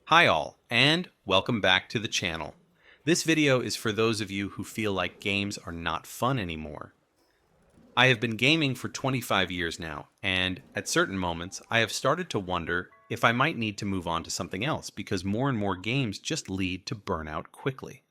Hi all, and welcome back to the channel. This video is for those of you who feel like games are not fun anymore. I have been gaming for 25 years now, and at certain moments I have started to wonder if I might need to move on to something else because more and more games just lead to burnout quickly.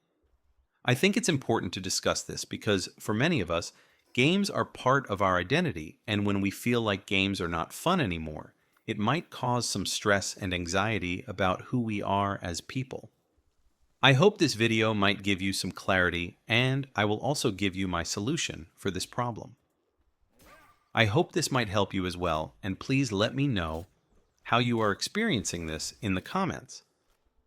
I think it's important to discuss this because for many of us, games are part of our identity, and when we feel like games are not fun anymore, it might cause some stress and anxiety about who we are as people. I hope this video might give you some clarity, and I will also give you my solution for this problem. I hope this might help you as well, and please let me know how you are experiencing this in the comments.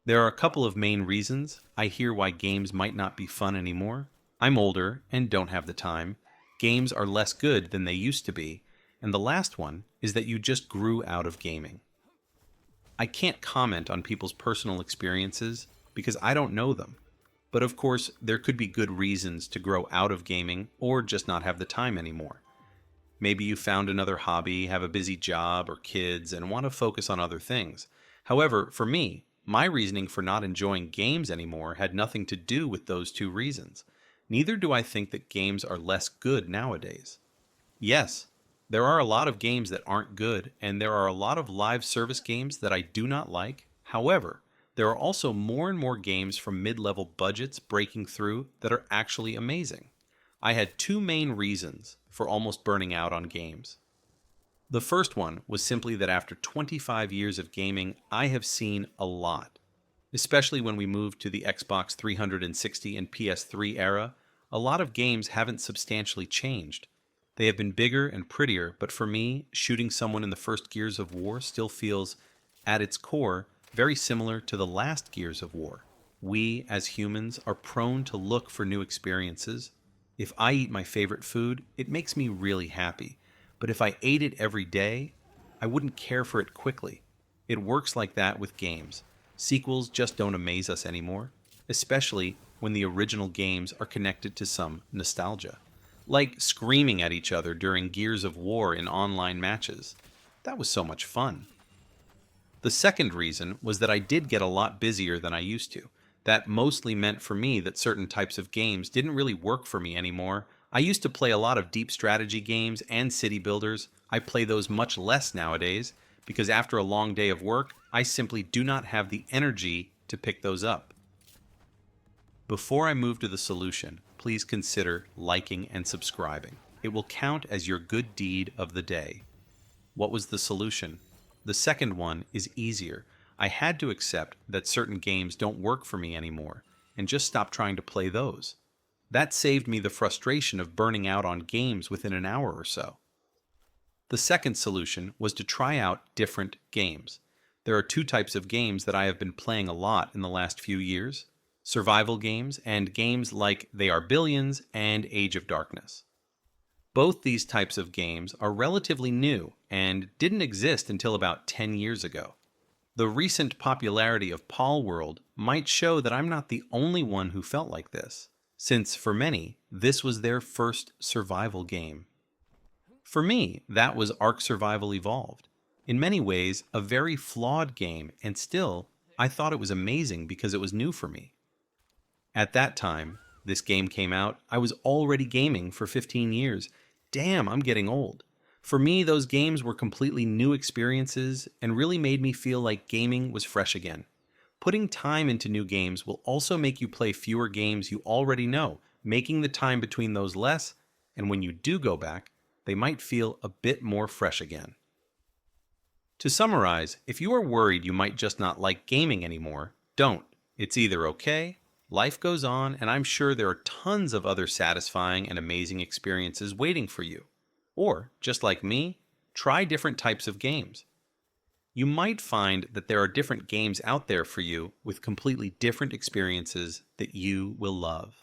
There are a couple of main reasons I hear why games might not be fun anymore. I'm older and don't have the time. Games are less good than they used to be. And the last one is that you just grew out of gaming. I can't comment on people's personal experiences because I don't know them. But of course, there could be good reasons to grow out of gaming or just not have the time anymore. Maybe you found another hobby, have a busy job or kids, and want to focus on other things. However, for me, my reasoning for not enjoying games anymore had nothing to do with those two reasons. Neither do I think that games are less good nowadays. Yes, there are a lot of games that aren't good, and there are a lot of live service games that I do not like. However, there are also more and more games from mid-level budgets breaking through that are actually amazing. I had two main reasons for almost burning out on games. The first one was simply that after 25 years of gaming, I have seen a lot. Especially when we moved to the Xbox 360 and PS3 era, a lot of games haven't substantially changed. They have been bigger and prettier, but for me, shooting someone in the first Gears of War still feels, at its core, very similar to the last Gears of War. We, as humans, are prone to look for new experiences. If I eat my favorite food, it makes me really happy. But if I ate it every day, I wouldn't care for it quickly. It works like that with games. Sequels just don't amaze us anymore, especially when the original games are connected to some nostalgia. Like screaming at each other during Gears of War in online matches. That was so much fun. The second reason was that I did get a lot busier than I used to. That mostly meant for me that certain types of games didn't really work for me anymore. I used to play a lot of deep strategy games and city builders. I play those much less nowadays because after a long day of work, I simply do not have the energy to pick those up. Before I move to the solution, please consider liking and subscribing. It will count as your good deed of the day. What was the solution? The second one is easier. I had to accept that certain games don't work for me anymore and just stop trying to play those. That saved me the frustration of burning out on games within an hour or so. The second solution was to try out different games. There are two types of games that I have been playing a lot in the last few years. Survival games, and games like They Are Billions and Age of Darkness. Both these types of games are relatively new and didn't exist until about 10 years ago. The recent popularity of Palworld might show that I'm not the only one who felt like this, since for many, this was their first survival game. For me, that was Ark Survival Evolved. In many ways, a very flawed game, and still, I thought it was amazing because it was new for me. At that time, this game came out, I was already gaming for 15 years. Damn, I'm getting old. For me, those games were completely new experiences and really made me feel like gaming was fresh again. Putting time into new games will also make you play fewer games you already know, making the time between those less, and when you do go back, they might feel a bit more fresh again. To summarize, if you are worried you might just not like gaming anymore, don't. It's either okay, life goes on, and I'm sure there are tons of other satisfying and amazing experiences waiting for you. Or, just like me, try different types of games. You might find that there are different games out there for you with completely different experiences that you will love.